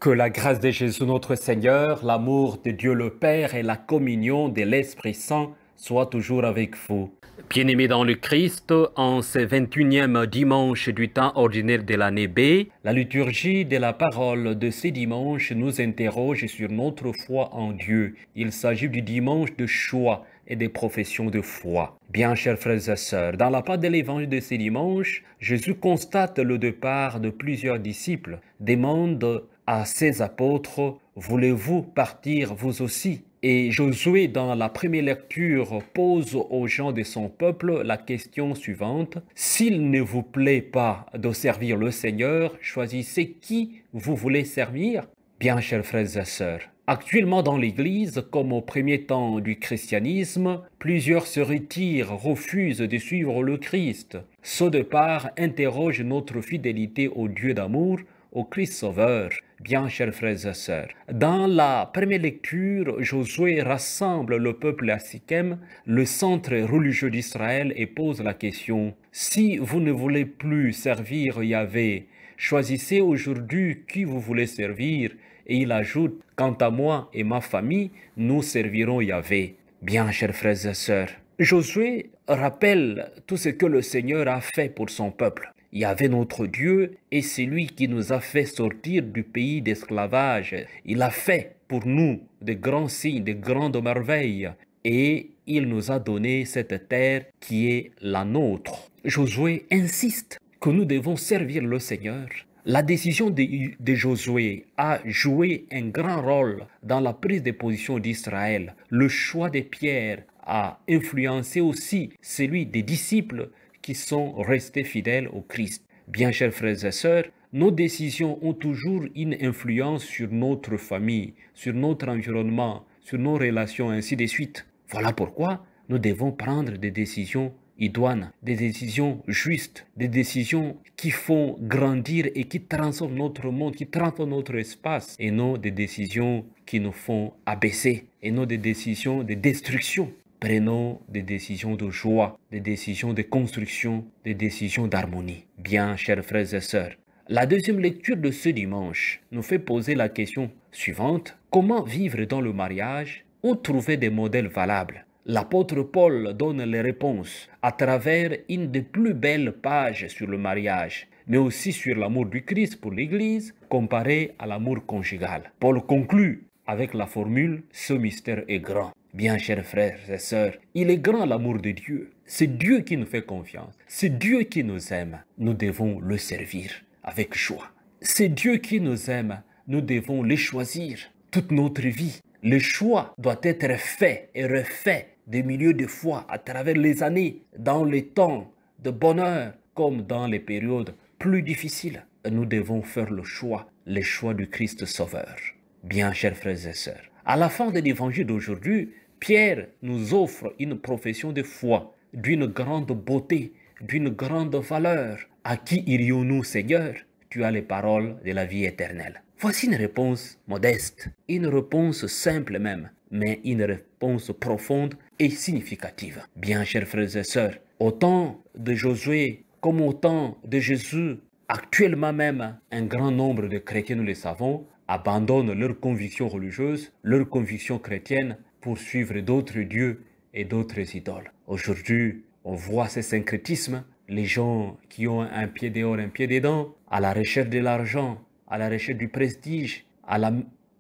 Que la grâce de Jésus notre Seigneur, l'amour de Dieu le Père et la communion de l'Esprit Saint soient toujours avec vous. Bien-aimés dans le Christ, en ce 21e dimanche du temps ordinaire de l'année B, la liturgie de la parole de ce dimanche nous interroge sur notre foi en Dieu. Il s'agit du dimanche de choix et des professions de foi. Bien, chers frères et sœurs, dans la part de l'évangile de ce dimanche, Jésus constate le départ de plusieurs disciples, demande à ses apôtres, voulez-vous partir vous aussi? Et Josué, dans la première lecture, pose aux gens de son peuple la question suivante. S'il ne vous plaît pas de servir le Seigneur, choisissez qui vous voulez servir. Bien, chers frères et sœurs, actuellement dans l'Église, comme au premier temps du christianisme, plusieurs se retirent, refusent de suivre le Christ. Ce départ interroge notre fidélité au Dieu d'amour, au Christ Sauveur. Bien, chers frères et sœurs, dans la première lecture, Josué rassemble le peuple à Sichem, le centre religieux d'Israël, et pose la question, si vous ne voulez plus servir Yahvé, choisissez aujourd'hui qui vous voulez servir. Et il ajoute, quant à moi et ma famille, nous servirons Yahvé. Bien, chers frères et sœurs, Josué rappelle tout ce que le Seigneur a fait pour son peuple. Yahvé notre Dieu est celui qui nous a fait sortir du pays d'esclavage. Il a fait pour nous de grands signes, de grandes merveilles. Et il nous a donné cette terre qui est la nôtre. Josué insiste que nous devons servir le Seigneur. La décision de Josué a joué un grand rôle dans la prise de position d'Israël. Le choix de Pierre a influencé aussi celui des disciples qui sont restés fidèles au Christ. Bien, chers frères et sœurs, nos décisions ont toujours une influence sur notre famille, sur notre environnement, sur nos relations, ainsi de suite. Voilà pourquoi nous devons prendre des décisions idoines, des décisions justes, des décisions qui font grandir et qui transforment notre monde, qui transforment notre espace, et non des décisions qui nous font abaisser, et non des décisions de destruction. Prenons des décisions de joie, des décisions de construction, des décisions d'harmonie. Bien, chers frères et sœurs, la deuxième lecture de ce dimanche nous fait poser la question suivante. Comment vivre dans le mariage? Où trouver des modèles valables? L'apôtre Paul donne les réponses à travers une des plus belles pages sur le mariage, mais aussi sur l'amour du Christ pour l'Église comparé à l'amour conjugal. Paul conclut avec la formule « Ce mystère est grand ». Bien, chers frères et sœurs, il est grand l'amour de Dieu. C'est Dieu qui nous fait confiance. C'est Dieu qui nous aime. Nous devons le servir avec joie. C'est Dieu qui nous aime. Nous devons le choisir toute notre vie. Le choix doit être fait et refait des milieux de foi à travers les années, dans les temps de bonheur comme dans les périodes plus difficiles. Nous devons faire le choix du Christ Sauveur. Bien, chers frères et sœurs, à la fin de l'évangile d'aujourd'hui, Pierre nous offre une profession de foi d'une grande beauté, d'une grande valeur. À qui irions-nous, Seigneur? Tu as les paroles de la vie éternelle. Voici une réponse modeste, une réponse simple même, mais une réponse profonde et significative. Bien, chers frères et sœurs, au temps de Josué comme au temps de Jésus, actuellement même, un grand nombre de chrétiens, nous le savons, abandonnent leurs convictions religieuses, leurs convictions chrétiennes pour suivre d'autres dieux et d'autres idoles. Aujourd'hui, on voit ce syncrétisme, les gens qui ont un pied dehors, un pied dedans, à la recherche de l'argent, à la recherche du prestige, à la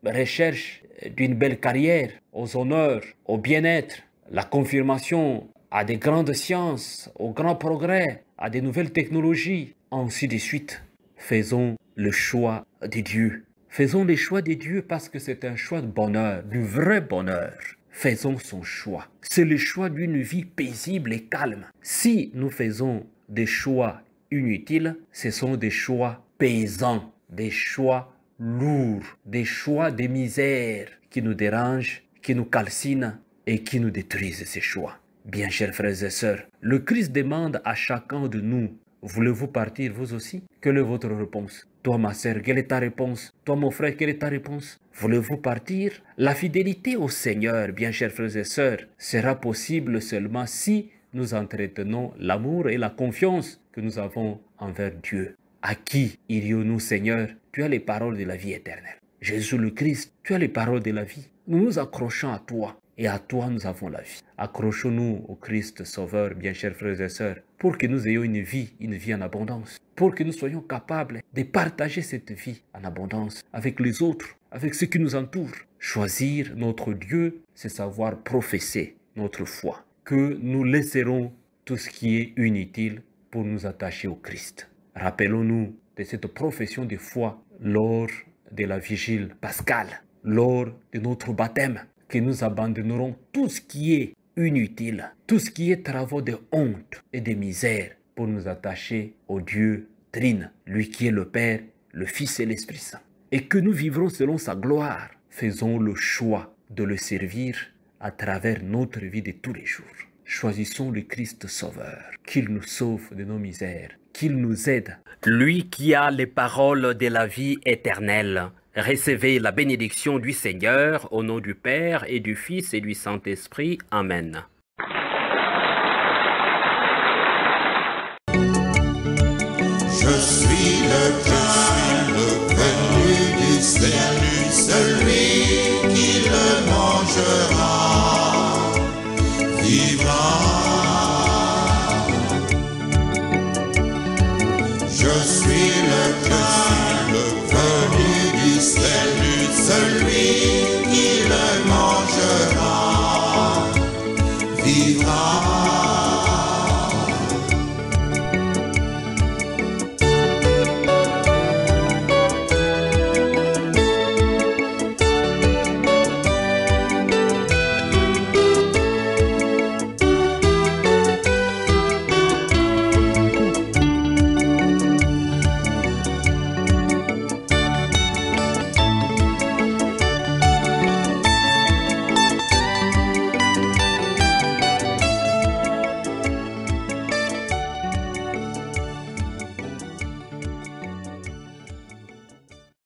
recherche d'une belle carrière, aux honneurs, au bien-être, la confirmation à des grandes sciences, aux grands progrès, à des nouvelles technologies, ainsi de suite. Faisons le choix de Dieu. Faisons le choix de Dieu parce que c'est un choix de bonheur, du vrai bonheur. Faisons son choix. C'est le choix d'une vie paisible et calme. Si nous faisons des choix inutiles, ce sont des choix pesants, des choix lourds, des choix de misère qui nous dérangent, qui nous calcinent et qui nous détruisent ces choix. Bien, chers frères et sœurs, le Christ demande à chacun de nous, voulez-vous partir vous aussi? Quelle est votre réponse? Toi, ma sœur, quelle est ta réponse? Toi, mon frère, quelle est ta réponse? Voulez-vous partir? La fidélité au Seigneur, bien chers frères et sœurs, sera possible seulement si nous entretenons l'amour et la confiance que nous avons envers Dieu. À qui irions-nous, Seigneur? Tu as les paroles de la vie éternelle. Jésus le Christ, tu as les paroles de la vie. Nous nous accrochons à toi et à toi nous avons la vie. Accrochons-nous au Christ Sauveur, bien chers frères et sœurs, pour que nous ayons une vie en abondance, pour que nous soyons capables de partager cette vie en abondance avec les autres, avec ceux qui nous entourent. Choisir notre Dieu, c'est savoir professer notre foi, que nous laisserons tout ce qui est inutile pour nous attacher au Christ. Rappelons-nous de cette profession de foi lors de la vigile pascale, lors de notre baptême, que nous abandonnerons tout ce qui est inutile, tout ce qui est travaux de honte et de misère pour nous attacher au Dieu Trine, lui qui est le Père, le Fils et l'Esprit Saint. Et que nous vivrons selon sa gloire. Faisons le choix de le servir à travers notre vie de tous les jours. Choisissons le Christ Sauveur, qu'il nous sauve de nos misères, qu'il nous aide. Lui qui a les paroles de la vie éternelle. Recevez la bénédiction du Seigneur au nom du Père et du Fils et du Saint-Esprit. Amen. Je suis le pain venu du ciel, celui qui le mangera vivra. Je suis le pain